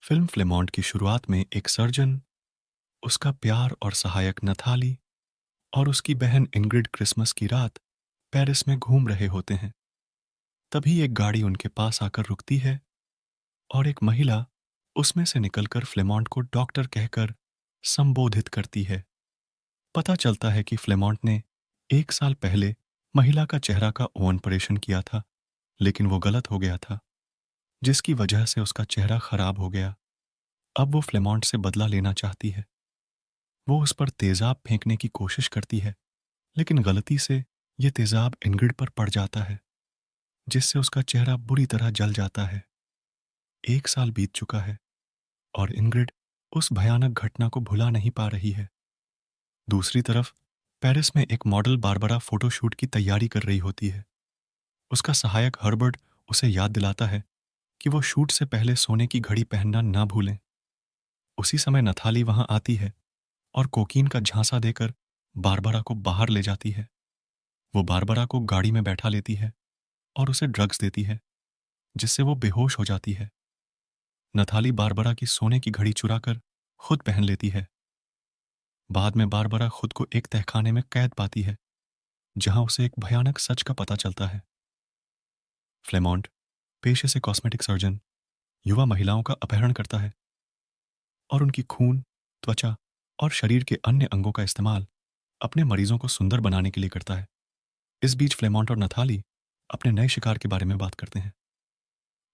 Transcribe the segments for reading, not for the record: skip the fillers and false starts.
Film फ्लेमोंट की शुरुआत में एक सर्जन, उसका प्यार और सहायक नथाली और उसकी बहन इंग्रिड क्रिसमस की रात पेरिस में घूम रहे होते हैं। तभी एक गाड़ी उनके पास आकर रुकती है और एक महिला उसमें से निकलकर फ्लेमोंट को डॉक्टर कहकर संबोधित करती है। पता चलता है कि फ्लेमोंट ने 1 साल पहले महिला का चेहरा का ओवन ऑपरेशन किया था, लेकिन वो गलत हो गया था, जिसकी वजह से उसका चेहरा खराब हो गया। अब वो फ्लेमोंट से बदला लेना चाहती है। वो उस पर तेजाब फेंकने की कोशिश करती है, लेकिन गलती से ये तेजाब इंग्रिड पर पड़ जाता है, जिससे उसका चेहरा बुरी तरह जल जाता है। 1 साल बीत चुका है और इंग्रिड उस भयानक घटना को भुला नहीं पा रही है। दूसरी तरफ पेरिस में एक मॉडल बारबरा फोटोशूट की तैयारी कर रही होती है। उसका सहायक हर्बर्ट उसे याद दिलाता है कि वो शूट से पहले सोने की घड़ी पहनना ना भूलें। उसी समय नथाली वहां आती है और कोकीन का झांसा देकर बारबरा को बाहर ले जाती है। वो बारबरा को गाड़ी में बैठा लेती है और उसे ड्रग्स देती है, जिससे वो बेहोश हो जाती है। नथाली बारबरा की सोने की घड़ी चुराकर खुद पहन लेती है। बाद में बारबरा खुद को एक तहखाने में कैद पाती है, जहां उसे एक भयानक सच का पता चलता है। फ्लेमोंट पेशे से कॉस्मेटिक सर्जन युवा महिलाओं का अपहरण करता है और उनकी खून, त्वचा और शरीर के अन्य अंगों का इस्तेमाल अपने मरीजों को सुंदर बनाने के लिए करता है। इस बीच फ्लेमोंट और नथाली अपने नए शिकार के बारे में बात करते हैं।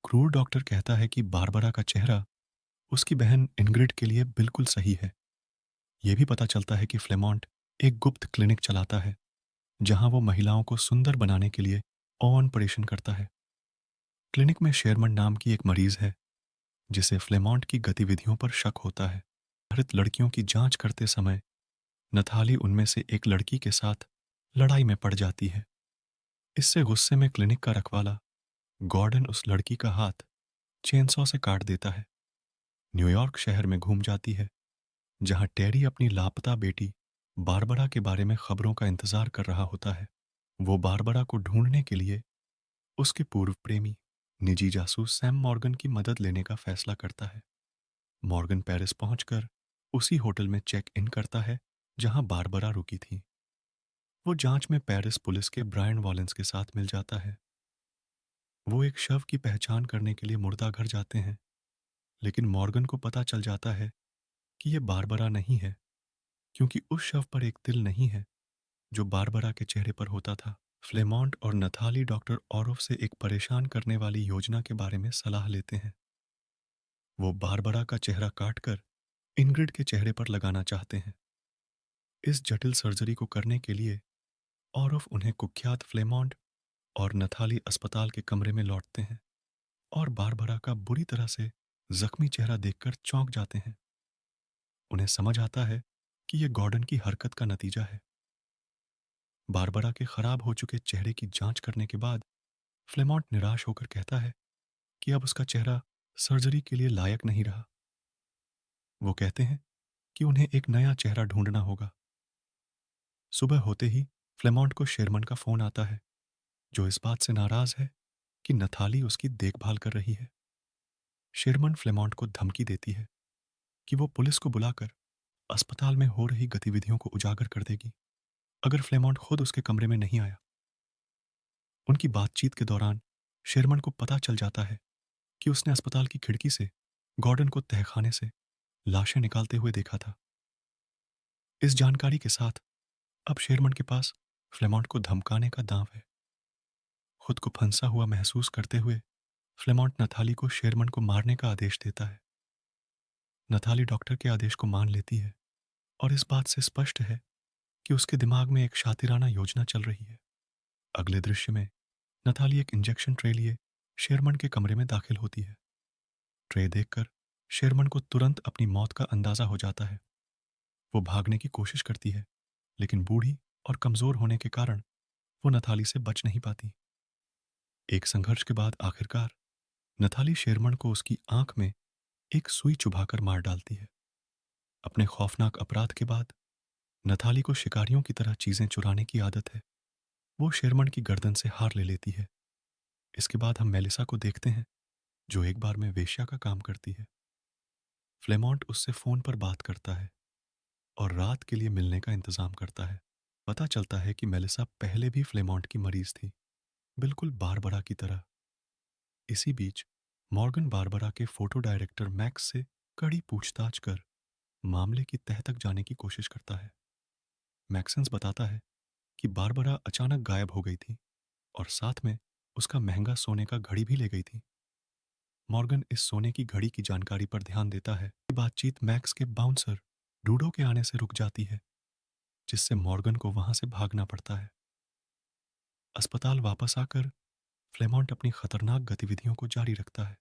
क्रूर डॉक्टर कहता है कि बारबरा का चेहरा उसकी बहन इनग्रिड के लिए बिल्कुल सही है। यह भी पता चलता है कि फ्लेमोंट एक गुप्त क्लिनिक चलाता है, जहां वो महिलाओं को सुंदर बनाने के लिए ओवन ऑपरेशन करता है। क्लिनिक में शेरमन नाम की एक मरीज है, जिसे फ्लेमोंट की गतिविधियों पर शक होता है। हरित लड़कियों की जांच करते समय नथाली उनमें से एक लड़की के साथ लड़ाई में पड़ जाती है। इससे गुस्से में क्लिनिक का रखवाला गॉर्डन उस लड़की का हाथ चेनसॉ से काट देता है। न्यूयॉर्क शहर में घूम जाती है, जहां टेरी अपनी लापता बेटी बारबरा के बारे में खबरों का इंतजार कर रहा होता है। वो बारबरा को ढूंढने के लिए उसके पूर्व प्रेमी, निजी जासूस सैम मॉर्गन की मदद लेने का फैसला करता है। मॉर्गन पेरिस पहुंचकर उसी होटल में चेक इन करता है जहां बारबरा रुकी थी। वो जांच में पेरिस पुलिस के ब्रायन वॉलेंस के साथ मिल जाता है। वो एक शव की पहचान करने के लिए मुर्दाघर जाते हैं, लेकिन मॉर्गन को पता चल जाता है कि ये बारबरा नहीं है, क्योंकि उस शव पर एक तिल नहीं है जो बारबरा के चेहरे पर होता था। फ्लेमोंट और नथाली डॉक्टर ऑरोफ से एक परेशान करने वाली योजना के बारे में सलाह लेते हैं। वो बारबरा का चेहरा काटकर इंग्रिड के चेहरे पर लगाना चाहते हैं। इस जटिल सर्जरी को करने के लिए ऑरोफ उन्हें कुख्यात फ्लेमोंट और नथाली अस्पताल के कमरे में लौटते हैं और बारबरा का बुरी तरह से जख्मी चेहरा देखकर चौंक जाते हैं। उन्हें समझ आता है कि यह गॉर्डन की हरकत का नतीजा है। बारबरा के खराब हो चुके चेहरे की जांच करने के बाद फ्लेमोंट निराश होकर कहता है कि अब उसका चेहरा सर्जरी के लिए लायक नहीं रहा। वो कहते हैं कि उन्हें एक नया चेहरा ढूंढना होगा। सुबह होते ही फ्लेमोंट को शेरमन का फोन आता है, जो इस बात से नाराज है कि नथाली उसकी देखभाल कर रही है। शेरमन फ्लेमोंट को धमकी देती है कि वो पुलिस को बुलाकर अस्पताल में हो रही गतिविधियों को उजागर कर देगी अगर फ्लेमोंट खुद उसके कमरे में नहीं आया। उनकी बातचीत के दौरान शेरमन को पता चल जाता है कि उसने अस्पताल की खिड़की से गॉर्डन को तहखाने से लाशें निकालते हुए देखा था। इस जानकारी के साथ अब शेरमन के पास फ्लेमोंट को धमकाने का दांव है। खुद को फंसा हुआ महसूस करते हुए फ्लेमोंट नथाली को शेरमन को मारने का आदेश देता है। नथाली डॉक्टर के आदेश को मान लेती है और इस बात से स्पष्ट है कि उसके दिमाग में एक शातिराना योजना चल रही है। अगले दृश्य में नथाली एक इंजेक्शन ट्रे लिए शेरमन के कमरे में दाखिल होती है। ट्रे देखकर शेरमन को तुरंत अपनी मौत का अंदाजा हो जाता है। वो भागने की कोशिश करती है, लेकिन बूढ़ी और कमजोर होने के कारण वो नथाली से बच नहीं पाती। एक संघर्ष के बाद आखिरकार नथाली शेरमन को उसकी आंख में एक सुई चुभाकर मार डालती है। अपने खौफनाक अपराध के बाद नथाली को शिकारियों की तरह चीजें चुराने की आदत है। वो शेरमन की गर्दन से हार ले लेती है। इसके बाद हम मेलिसा को देखते हैं, जो एक बार में वेश्या का काम करती है। फ्लेमॉन्ट उससे फोन पर बात करता है और रात के लिए मिलने का इंतजाम करता है। पता चलता है कि मेलिसा पहले भी फ्लेमॉन्ट की मरीज थी, बिल्कुल बारबरा की तरह। इसी बीच मॉर्गन बारबरा के फोटो डायरेक्टर मैक्स से कड़ी पूछताछ कर मामले की तह तक जाने की कोशिश करता है। मैक्सन्स बताता है कि बारबरा अचानक गायब हो गई थी और साथ में उसका महंगा सोने का घड़ी भी ले गई थी। मॉर्गन इस सोने की घड़ी की जानकारी पर ध्यान देता है कि बातचीत मैक्स के बाउंसर रूडो के आने से रुक जाती है, जिससे मॉर्गन को वहां से भागना पड़ता है। अस्पताल वापस आकर फ्लेमॉन्ट अपनी खतरनाक गतिविधियों को जारी रखता है।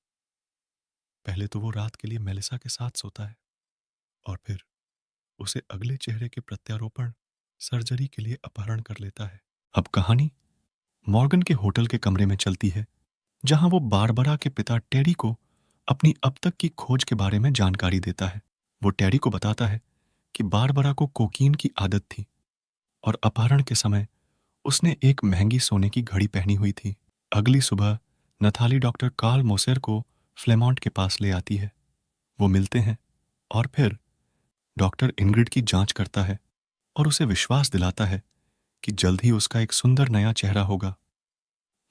पहले तो वो रात के लिए मेलिसा के साथ सोता है और फिर उसे अगले चेहरे के प्रत्यारोपण सर्जरी के लिए अपहरण कर लेता है। अब कहानी मॉर्गन के होटल के कमरे में चलती है, जहां वो बारबरा के पिता टेरी को अपनी अब तक की खोज के बारे में जानकारी देता है। वो टेरी को बताता है कि बारबरा को कोकीन की आदत थी और अपहरण के समय उसने एक महंगी सोने की घड़ी पहनी हुई थी। अगली सुबह नथाली डॉक्टर कार्ल मोसेर को फ्लेमॉन्ट के पास ले आती है। वो मिलते हैं और फिर डॉक्टर इंग्रिड की जांच करता है और उसे विश्वास दिलाता है कि जल्द ही उसका एक सुंदर नया चेहरा होगा।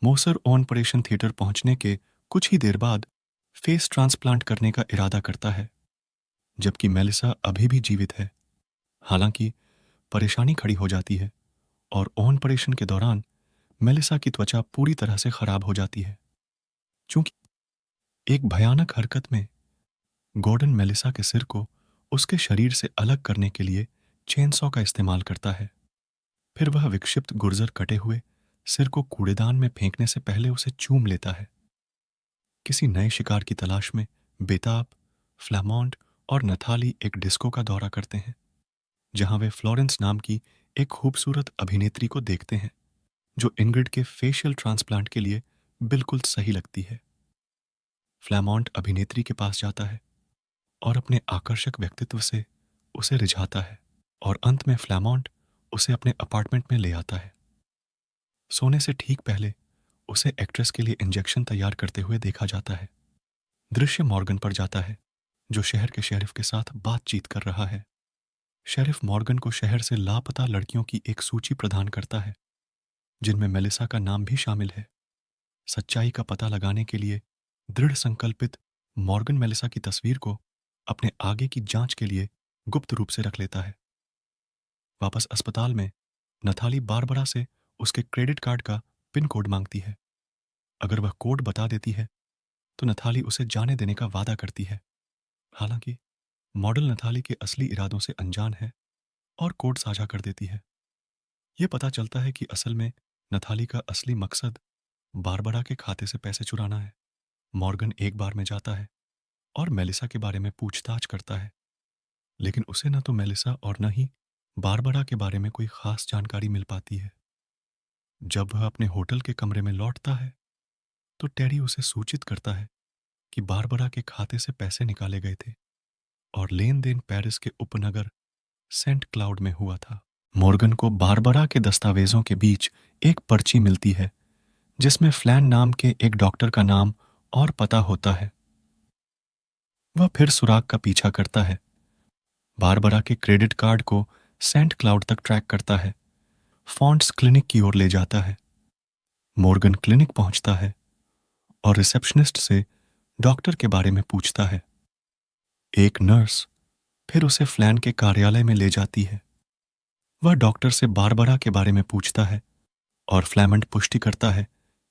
मोसर ऑपरेशन थिएटर पहुंचने के कुछ ही देर बाद फेस ट्रांसप्लांट करने का इरादा करता है, जबकि मेलिसा अभी भी जीवित है। हालांकि परेशानी खड़ी हो जाती है और ऑपरेशन के दौरान मेलिसा की त्वचा पूरी तरह से खराब हो जाती है। चूंकि एक भयानक हरकत में गॉर्डन मेलिसा के सिर को उसके शरीर से अलग करने के लिए चेनसॉ का इस्तेमाल करता है। फिर वह विक्षिप्त गुर्जर कटे हुए सिर को कूड़ेदान में फेंकने से पहले उसे चूम लेता है। किसी नए शिकार की तलाश में बेताब फ्लामॉन्ट और नथाली एक डिस्को का दौरा करते हैं, जहां वे फ्लोरेंस नाम की एक खूबसूरत अभिनेत्री को देखते हैं जो इंग्रिड के फेशियल ट्रांसप्लांट के लिए बिल्कुल सही लगती है। फ्लैमॉन्ट अभिनेत्री के पास जाता है और अपने आकर्षक व्यक्तित्व से उसे रिझाता है और अंत में फ्लैमॉन्ट उसे अपने अपार्टमेंट में ले आता है। सोने से ठीक पहले उसे एक्ट्रेस के लिए इंजेक्शन तैयार करते हुए देखा जाता है। दृश्य मॉर्गन पर जाता है, जो शहर के शेरिफ के साथ बातचीत कर रहा है। शेरिफ मॉर्गन को शहर से लापता लड़कियों की एक सूची प्रदान करता है, जिनमें मेलिसा का नाम भी शामिल है। सच्चाई का पता लगाने के लिए दृढ़ संकल्पित मॉर्गन मेलिसा की तस्वीर को अपने आगे की जांच के लिए गुप्त रूप से रख लेता है। वापस अस्पताल में नथाली बारबरा से उसके क्रेडिट कार्ड का पिन कोड मांगती है। अगर वह कोड बता देती है तो नथाली उसे जाने देने का वादा करती है। हालांकि मॉडल नथाली के असली इरादों से अनजान है और कोड साझा कर देती है। यह पता चलता है कि असल में नथाली का असली मकसद बारबरा के खाते से पैसे चुराना है। मॉर्गन एक बार में जाता है और मेलिसा के बारे में पूछताछ करता है, लेकिन उसे न तो मेलिसा और न ही बारबरा के बारे में कोई खास जानकारी मिल पाती है। जब वह अपने होटल के कमरे में लौटता है तो टेरी उसे सूचित करता है कि बारबरा के खाते से पैसे निकाले गए थे और लेन देन पेरिस के उपनगर सेंट क्लाउड में हुआ था। मॉर्गन को बारबरा के दस्तावेजों के बीच एक पर्ची मिलती है, जिसमें फ्लैन नाम के एक डॉक्टर का नाम और पता होता है। वह फिर सुराग का पीछा करता है, बारबरा के क्रेडिट कार्ड को सेंट क्लाउड तक ट्रैक करता है, फॉन्ट्स क्लिनिक की ओर ले जाता है। मॉर्गन क्लिनिक पहुंचता है और रिसेप्शनिस्ट से डॉक्टर के बारे में पूछता है। एक नर्स फिर उसे फ्लैन के कार्यालय में ले जाती है। वह डॉक्टर से बारबरा के बारे में पूछता है और फ्लैमंड पुष्टि करता है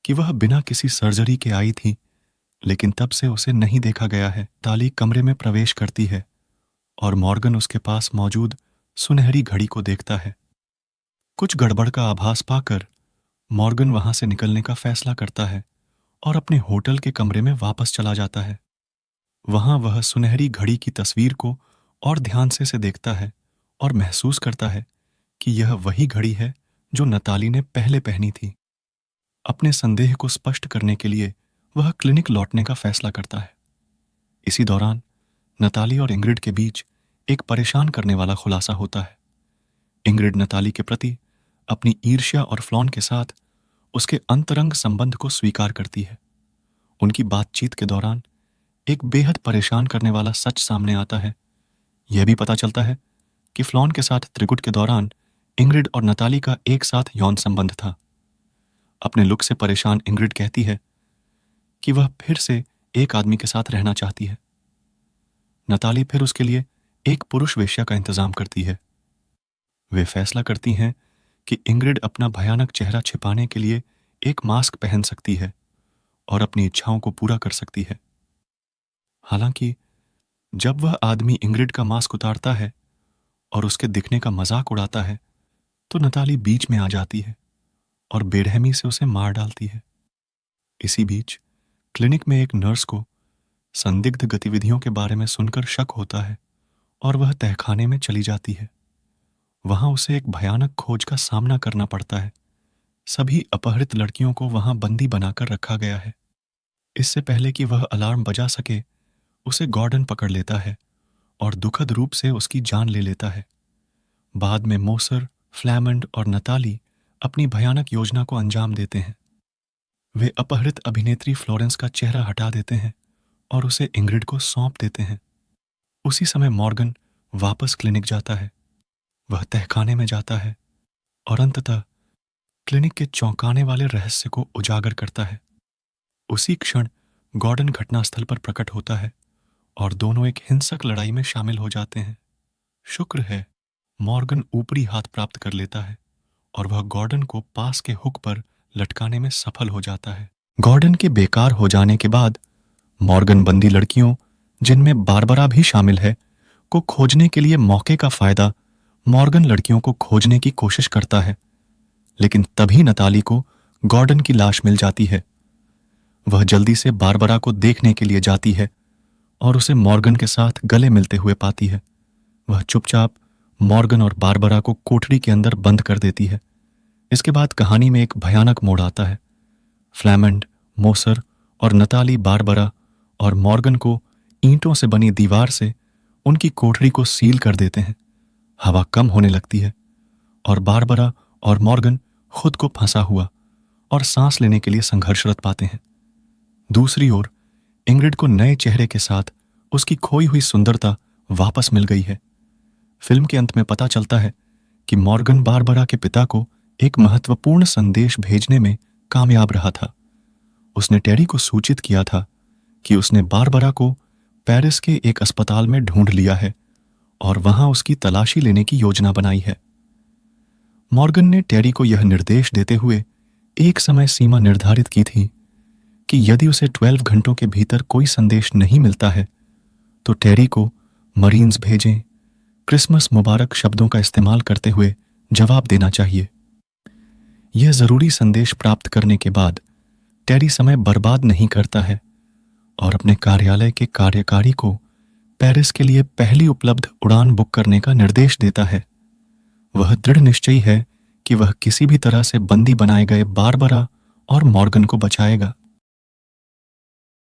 कि वह बिना किसी सर्जरी के आई थी, लेकिन तब से उसे नहीं देखा गया है। ताली कमरे में प्रवेश करती है और मॉर्गन उसके पास मौजूद सुनहरी घड़ी को देखता है। कुछ गड़बड़ का आभास पाकर मॉर्गन वहां से निकलने का फैसला करता है और अपने होटल के कमरे में वापस चला जाता है। वहां वह सुनहरी घड़ी की तस्वीर को और ध्यान से देखता है और महसूस करता है कि यह वही घड़ी है जो नताली ने पहले पहनी थी। अपने संदेह को स्पष्ट करने के लिए वह क्लिनिक लौटने का फैसला करता है। इसी दौरान नताली और इंग्रिड के बीच एक परेशान करने वाला खुलासा होता है। इंग्रिड नताली के प्रति अपनी ईर्ष्या और फ्लॉन के साथ उसके अंतरंग संबंध को स्वीकार करती है। उनकी बातचीत के दौरान एक बेहद परेशान करने वाला सच सामने आता है। यह भी पता चलता है कि फ्लॉन के साथ त्रिगुट के दौरान इंग्रिड और नताली का एक साथ यौन संबंध था। अपने लुक से परेशान इंग्रिड कहती है कि वह फिर से एक आदमी के साथ रहना चाहती है। नताली फिर उसके लिए एक पुरुष वेश्या का इंतजाम करती है। वे फैसला करती हैं कि इंग्रिड अपना भयानक चेहरा छिपाने के लिए एक मास्क पहन सकती है और अपनी इच्छाओं को पूरा कर सकती है। हालांकि जब वह आदमी इंग्रिड का मास्क उतारता है और उसके दिखने का मजाक उड़ाता है, तो नताली बीच में आ जाती है और बेरहमी से उसे मार डालती है। इसी बीच क्लिनिक में एक नर्स को संदिग्ध गतिविधियों के बारे में सुनकर शक होता है और वह तहखाने में चली जाती है। वहां उसे एक भयानक खोज का सामना करना पड़ता है। सभी अपहृत लड़कियों को वहां बंदी बनाकर रखा गया है। इससे पहले कि वह अलार्म बजा सके, उसे गॉर्डन पकड़ लेता है और दुखद रूप से उसकी जान ले लेता है। बाद में मोसर, फ्लैमंड और नताली अपनी भयानक योजना को अंजाम देते हैं। वे अपहृत अभिनेत्री फ्लोरेंस का चेहरा हटा देते हैं और उसे इंग्रिड को सौंप देते हैं। उसी समय मॉर्गन वापस क्लिनिक जाता है। वह तहखाने में जाता है और अंततः क्लिनिक के चौंकाने वाले रहस्य को उजागर करता है। उसी क्षण गॉर्डन घटनास्थल पर प्रकट होता है और दोनों एक हिंसक लड़ाई में शामिल हो जाते हैं। शुक्र है मॉर्गन ऊपरी हाथ प्राप्त कर लेता है और वह गॉर्डन को पास के हुक पर लटकाने में सफल हो जाता है। गॉर्डन के बेकार हो जाने के बाद मॉर्गन बंदी लड़कियों, जिनमें बारबरा भी शामिल है, को खोजने के लिए मौके का फायदा मॉर्गन लड़कियों को खोजने की कोशिश करता है। लेकिन तभी नताली को गॉर्डन की लाश मिल जाती है। वह जल्दी से बारबरा को देखने के लिए जाती है और उसे मॉर्गन के साथ गले मिलते हुए पाती है। वह चुपचाप मॉर्गन और बारबरा को कोठरी के अंदर बंद कर देती है। इसके बाद कहानी में एक भयानक मोड़ आता है। फ्लैमंड, मोसर और नताली बारबरा और मॉर्गन को ईंटों से बनी दीवार से उनकी कोठरी को सील कर देते हैं। हवा कम होने लगती है और बारबरा और मॉर्गन खुद को फंसा हुआ और सांस लेने के लिए संघर्षरत पाते हैं। दूसरी ओर इंग्रिड को नए चेहरे के साथ उसकी खोई हुई सुंदरता वापस मिल गई है। फिल्म के अंत में पता चलता है कि मॉर्गन बारबरा के पिता को एक महत्वपूर्ण संदेश भेजने में कामयाब रहा था। उसने टेरी को सूचित किया था कि उसने बारबरा को पेरिस के एक अस्पताल में ढूंढ लिया है और वहां उसकी तलाशी लेने की योजना बनाई है। मॉर्गन ने टेरी को यह निर्देश देते हुए एक समय सीमा निर्धारित की थी कि यदि उसे 12 घंटों के भीतर कोई संदेश नहीं मिलता है तो टेरी को मरीन्स भेजें, क्रिसमस मुबारक शब्दों का इस्तेमाल करते हुए जवाब देना चाहिए। यह जरूरी संदेश प्राप्त करने के बाद टेरी समय बर्बाद नहीं करता है और अपने कार्यालय के कार्यकारी को पेरिस के लिए पहली उपलब्ध उड़ान बुक करने का निर्देश देता है। वह दृढ़ निश्चयी है कि वह किसी भी तरह से बंदी बनाए गए बारबरा और मॉर्गन को बचाएगा।